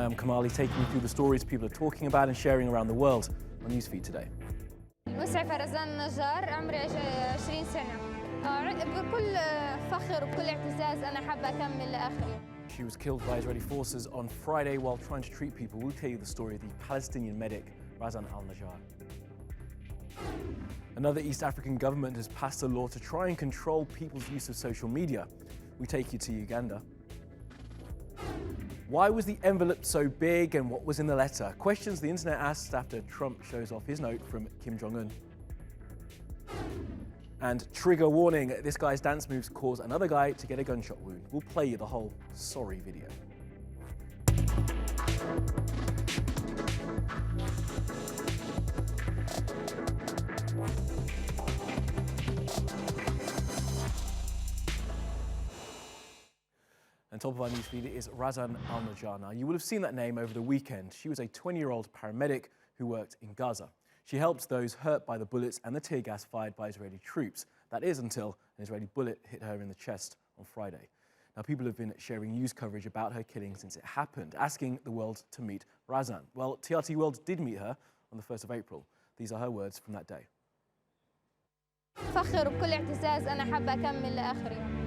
I'm Kamali, taking you through the stories people are talking about and sharing around the world on NewsFeed today. المسعفة رزان النجار عمري 20 سنة. بكل فخر وبكل اعتزاز أنا حابة أكمل لآخر. She was killed by Israeli forces on Friday while trying to treat people. We'll tell you the story of the Palestinian medic Razan al-Najjar. Another East African government has passed a law to try and control people's use of social media. We take you to Uganda. Why was the envelope so big and what was in the letter? Questions the internet asked after Trump shows off his note from Kim Jong-un. And trigger warning, this guy's dance moves cause another guy to get a gunshot wound. We'll play you the whole sorry video. And top of our newsfeed is Razan al-Najjar. Now, you will have seen that name over the weekend. She was a 20-year-old paramedic who worked in Gaza. She helped those hurt by the bullets and the tear gas fired by Israeli troops. That is until an Israeli bullet hit her in the chest on Friday. Now, people have been sharing news coverage about her killing since it happened, asking the world to meet Razan. Well, TRT World did meet her on the 1st of April. These are her words from that day. فخر وبكل اعتزاز أنا حابة أكمل لآخر يوم.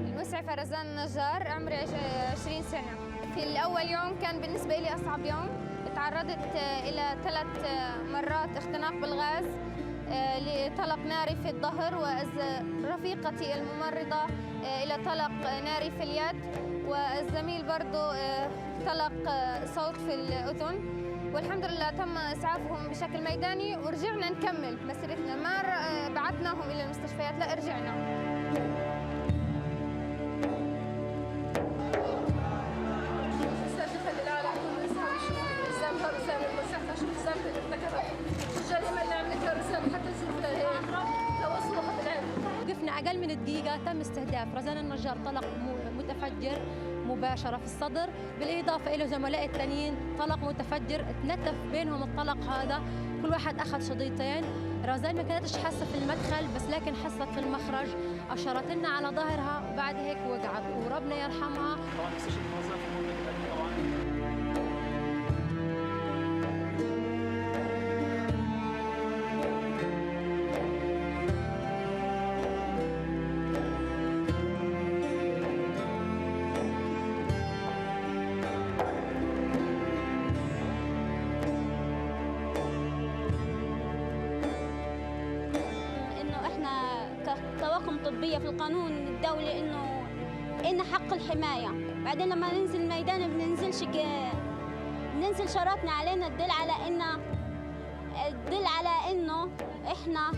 المسعفة رزان النجار عمري 20 سنة. في الأول يوم كان بالنسبة لي أصعب يوم. تعرضت إلى 3 مرات اختناق بالغاز لطلق ناري في الظهر ورفيقتي الممرضة إلى طلق ناري في اليد والزميل برضو طلق صوت في الأذن والحمد لله تم إسعافهم بشكل ميداني ورجعنا نكمل مسيرتنا ما بعثناهم إلى المستشفيات لا رجعنا. وقفنا أقل من دقيقة تم استهداف رزان النجار طلق متفجر مباشرة في الصدر بالإضافة إلى زملاء التانيين طلق متفجر اتنتف بينهم الطلق هذا كل واحد أخذ شظيتين. رزان ما كانتش حاسة في المدخل بس لكن حست في المخرج أشارت لنا على ظهرها وبعد هيك وقعت وربنا يرحمها. طواقم طبية في القانون الدولي إنه حق الحماية. بعدين لما ننزل الميدان بننزل شرطنا علينا تدل على إنه إحنا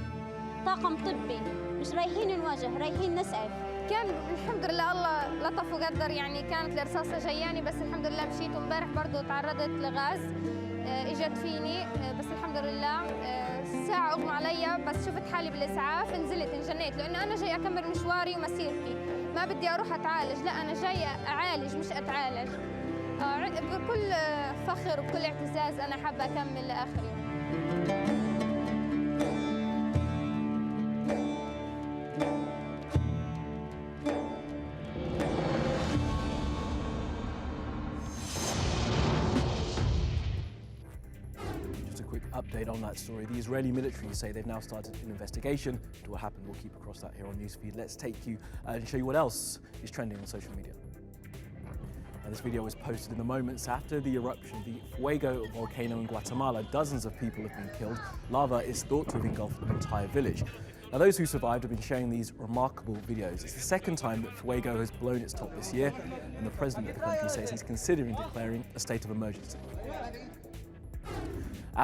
طاقم طبي مش رايحين نواجه رايحين نسعف. كان الحمد لله الله لطف وقدر يعني كانت الرصاصة جاياني بس الحمد لله مشيت وامبارح برضو تعرضت لغاز اجت فيني بس الحمد لله ساعة اغمى علي بس شفت حالي بالاسعاف نزلت انجنيت لانه انا جاي اكمل مشواري ومسيرتي ما بدي اروح اتعالج لا انا جاي اعالج مش اتعالج. بكل فخر وبكل اعتزاز انا حابة اكمل لاخر يوم. Update on that story. The Israeli military say they've now started an investigation into what happened. We'll keep across that here on NewsFeed. Let's take you and show you what else is trending on social media. Now, this video was posted in the moments after the eruption of the Fuego volcano in Guatemala. Dozens of people have been killed. Lava is thought to have engulfed an entire village. Now, those who survived have been sharing these remarkable videos. It's the second time that Fuego has blown its top this year, and the president of the country says he's considering declaring a state of emergency.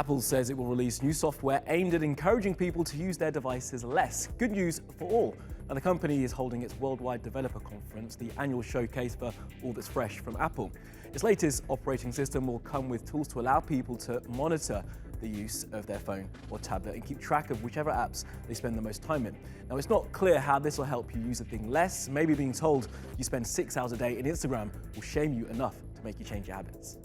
Apple says it will release new software aimed at encouraging people to use their devices less. Good news for all. Now, the company is holding its Worldwide Developer Conference, the annual showcase for all that's fresh from Apple. Its latest operating system will come with tools to allow people to monitor the use of their phone or tablet and keep track of whichever apps they spend the most time in. Now, it's not clear how this will help you use the thing less. Maybe being told you spend 6 hours a day in Instagram will shame you enough to make you change your habits.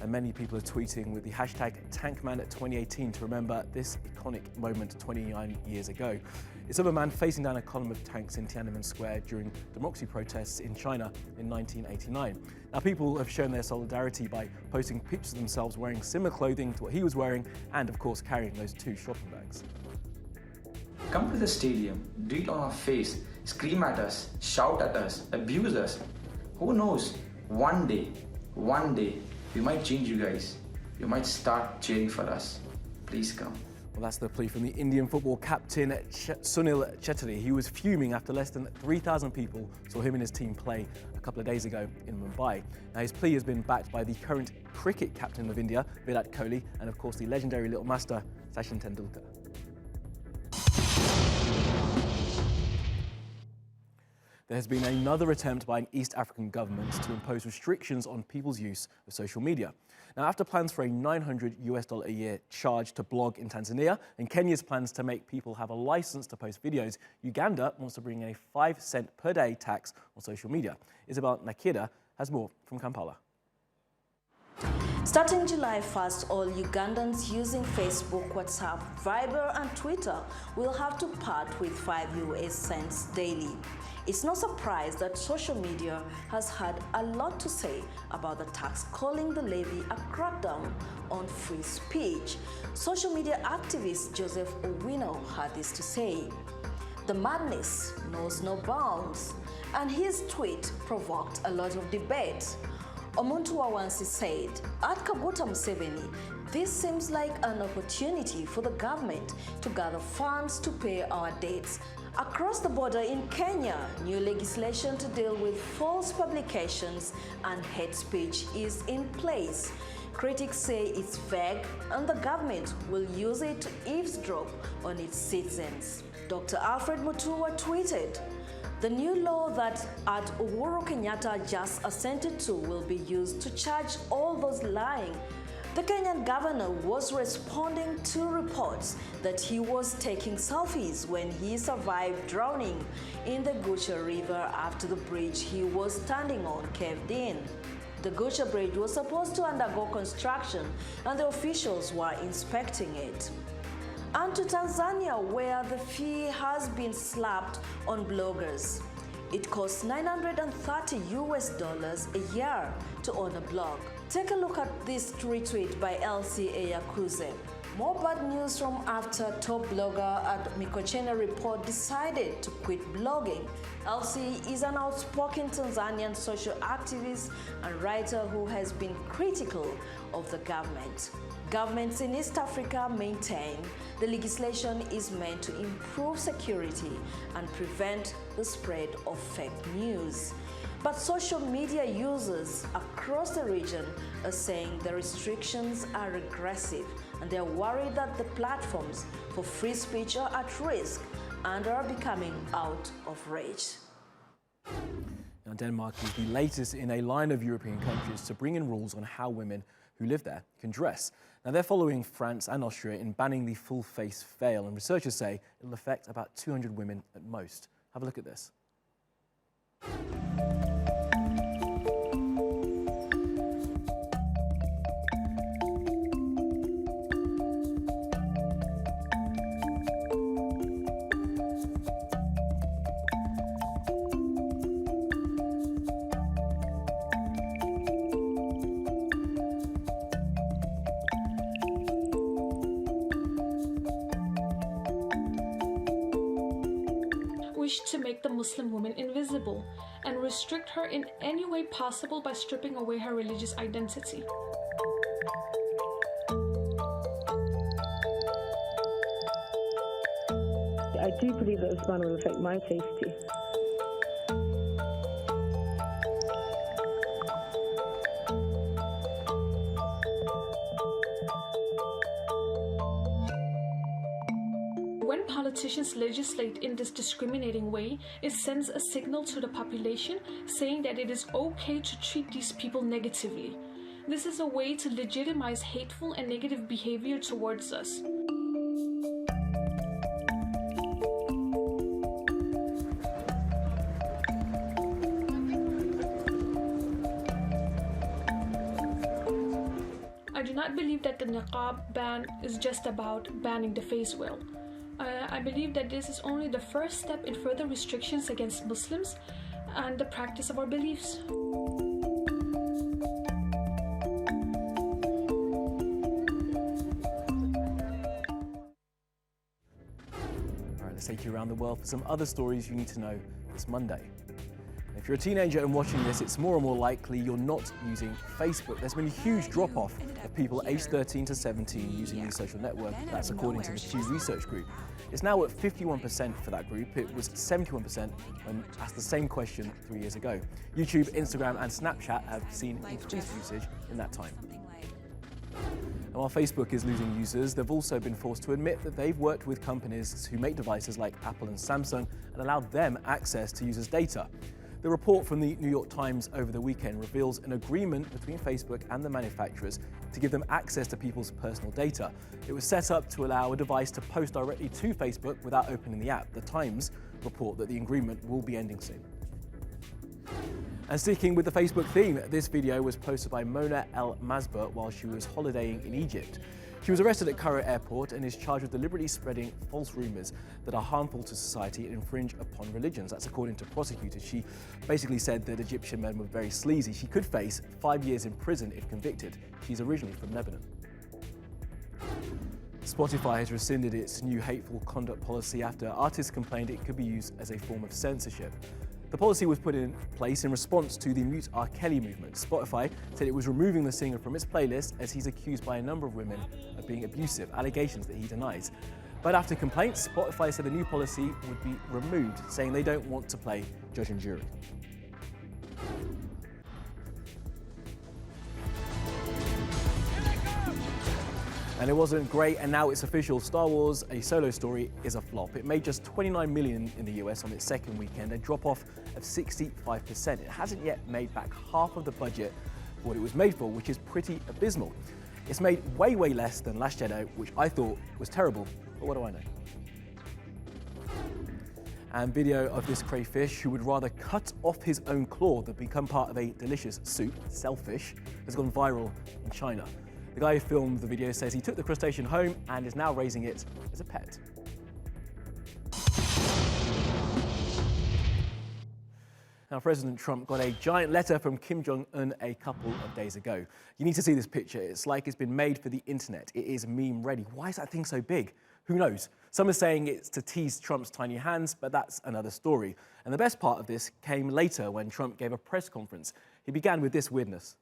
And many people are tweeting with the hashtag #TankMan2018 to remember this iconic moment 29 years ago. It's of a man facing down a column of tanks in Tiananmen Square during democracy protests in China in 1989. Now, people have shown their solidarity by posting pictures of themselves wearing similar clothing to what he was wearing and, of course, carrying those 2 shopping bags. Come to the stadium, do it on our face, scream at us, shout at us, abuse us. Who knows, one day, we might change you guys. You might start cheering for us. Please come. Well, that's the plea from the Indian football captain Sunil Chhetri. He was fuming after less than 3,000 people saw him and his team play a couple of days ago in Mumbai. Now, his plea has been backed by the current cricket captain of India, Virat Kohli, and of course the legendary little master, Sachin Tendulkar. There has been another attempt by an East African government to impose restrictions on people's use of social media. Now, after plans for a $900 a year charge to blog in Tanzania and Kenya's plans to make people have a license to post videos, Uganda wants to bring in a 5-cent per day tax on social media. Isabel Nakida has more from Kampala. Starting July 1st, all Ugandans using Facebook, WhatsApp, Viber and Twitter will have to part with 5 US cents daily. It's no surprise that social media has had a lot to say about the tax, calling the levy a crackdown on free speech. Social media activist Joseph Owino had this to say: "The madness knows no bounds," and his tweet provoked a lot of debate. Omuntu Wawansi said, "At Kaguta Museveni, this seems like an opportunity for the government to gather funds to pay our debts." Across the border in Kenya, new legislation to deal with false publications and hate speech is in place. Critics say it's vague and the government will use it to eavesdrop on its citizens. Dr. Alfred Mutua tweeted, "The new law that at Uhuru Kenyatta just assented to will be used to charge all those lying." The Kenyan governor was responding to reports that he was taking selfies when he survived drowning in the Gucha River after the bridge he was standing on caved in. The Gucha Bridge was supposed to undergo construction and the officials were inspecting it. And to Tanzania, where the fee has been slapped on bloggers. It costs $930 a year to own a blog. Take a look at this retweet by LCA Yakuze. More bad news from after top blogger at Mikocheni Report decided to quit blogging. LC is an outspoken Tanzanian social activist and writer who has been critical of the government. Governments in East Africa maintain the legislation is meant to improve security and prevent the spread of fake news. But social media users across the region are saying the restrictions are regressive and they are worried that the platforms for free speech are at risk and are becoming out of reach. Now, Denmark is the latest in a line of European countries to bring in rules on how women who live there can dress. Now, they're following France and Austria in banning the full face veil, and researchers say it'll affect about 200 women at most. Have a look at this. Wish to make the Muslim woman invisible and restrict her in any way possible by stripping away her religious identity. I do believe that this ban will affect my safety. When politicians legislate in this discriminating way, it sends a signal to the population saying that it is okay to treat these people negatively. This is a way to legitimize hateful and negative behavior towards us. I do not believe that the niqab ban is just about banning the face veil. I believe that this is only the first step in further restrictions against Muslims and the practice of our beliefs. Let's take you around the world for some other stories you need to know this Monday. If you're a teenager and watching this, it's more and more likely you're not using Facebook. There's been a huge drop-off of people aged 13 to 17 using the social network. That's according to the Pew Research Group. It's now at 51% for that group. It was 71% when asked the same question 3 years ago. YouTube, Instagram and Snapchat have seen increased usage in that time. And while Facebook is losing users, they've also been forced to admit that they've worked with companies who make devices like Apple and Samsung and allowed them access to users' data. The report from the New York Times over the weekend reveals an agreement between Facebook and the manufacturers to give them access to people's personal data. It was set up to allow a device to post directly to Facebook without opening the app. The Times report that the agreement will be ending soon. And sticking with the Facebook theme, this video was posted by Mona al-Mazbar while she was holidaying in Egypt. She was arrested at Cairo airport and is charged with deliberately spreading false rumours that are harmful to society and infringe upon religions. That's according to prosecutors. She basically said that Egyptian men were very sleazy. She could face 5 years in prison if convicted. She's originally from Lebanon. Spotify has rescinded its new hateful conduct policy after artists complained it could be used as a form of censorship. The policy was put in place in response to the Mute R. Kelly movement. Spotify said it was removing the singer from its playlist as he's accused by a number of women of being abusive, allegations that he denies. But after complaints, Spotify said the new policy would be removed, saying they don't want to play judge and jury. And it wasn't great, and now it's official. Star Wars: A Solo Story is a flop. It made just $29 million in the US on its second weekend, a drop-off of 65%. It hasn't yet made back half of the budget for what it was made for, which is pretty abysmal. It's made way, way less than Last Jedi, which I thought was terrible, but what do I know? And video of this crayfish, who would rather cut off his own claw than become part of a delicious soup, shellfish, has gone viral in China. The guy who filmed the video says he took the crustacean home and is now raising it as a pet. Now, President Trump got a giant letter from Kim Jong-un a couple of days ago. You need to see this picture. It's like it's been made for the internet. It is meme ready. Why is that thing so big? Who knows? Some are saying it's to tease Trump's tiny hands, but that's another story. And the best part of this came later when Trump gave a press conference. He began with this weirdness.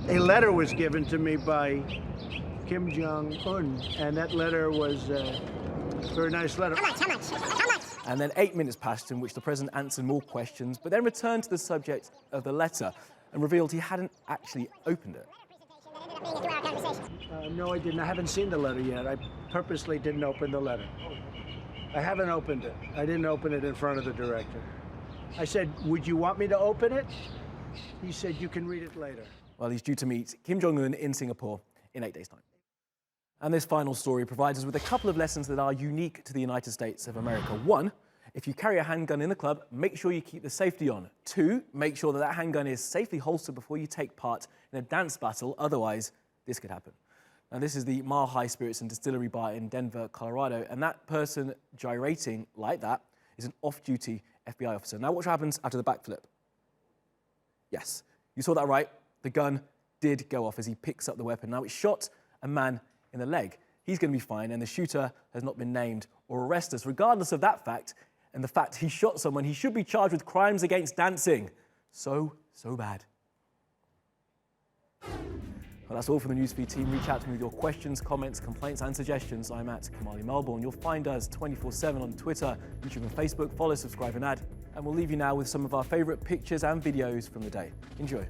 A letter was given to me by Kim Jong-un, and that letter was a very nice letter. How much? And then 8 minutes passed in which the president answered more questions, but then returned to the subject of the letter and revealed he hadn't actually opened it. No, I didn't. I haven't seen the letter yet. I purposely didn't open the letter. I haven't opened it. I didn't open it in front of the director. I said, would you want me to open it? He said, you can read it later. Well, he's due to meet Kim Jong-un in Singapore in 8 days' time. And this final story provides us with a couple of lessons that are unique to the United States of America. 1, if you carry a handgun in the club, make sure you keep the safety on. 2, make sure that that handgun is safely holstered before you take part in a dance battle, otherwise this could happen. Now, this is the Mile High Spirits and Distillery Bar in Denver, Colorado, and that person gyrating like that is an off-duty FBI officer. Now watch what happens after the backflip. Yes, you saw that right. The gun did go off as he picks up the weapon. Now, it shot a man in the leg. He's going to be fine, and the shooter has not been named or arrested. Regardless of that fact, and the fact he shot someone, he should be charged with crimes against dancing. So bad. Well, that's all from the NewsFeed team. Reach out to me with your questions, comments, complaints, and suggestions. I'm at Kamali Melbourne. You'll find us 24/7 on Twitter, YouTube, and Facebook. Follow, subscribe, and add. And we'll leave you now with some of our favourite pictures and videos from the day. Enjoy.